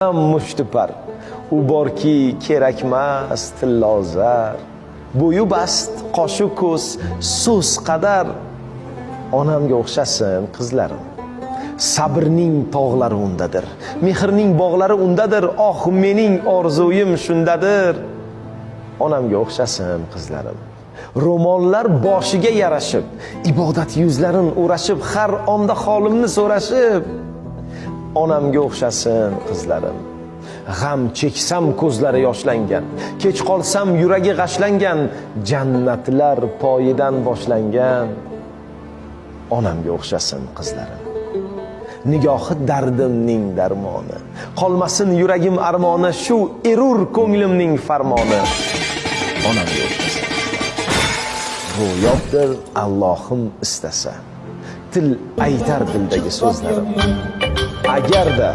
Mushtipar u borki kerakmas tillozar, bo'yi bast qoshu ko'z so'z qadar. Onamga o'xshasin qizlarim, sabrning tog'lari undadir, mehrning bog'lari undadir. Oh, mening orzuyim shundadir. Onamga o'xshasin qizlarim, ro'mollar boshiga yarashib, ibodat yuzlarin o'rashib, har onda holimni so'rashib. Onamga o'xshasin qizlarim, g'am cheksam ko'zlari yoshlangan, kech qolsam yuragi g'ashlangan, jannatlar poyidan boshlangan. Onamga o'xshasin qizlarim, nigohi dardimning darmoni, qolmasin yuragim armoni, shu erur ko'nglimning farmoni. Onamga o'xshasin. Ro'yobdir Allohim istasa, til aytar dildagi so'zlarim. Agarda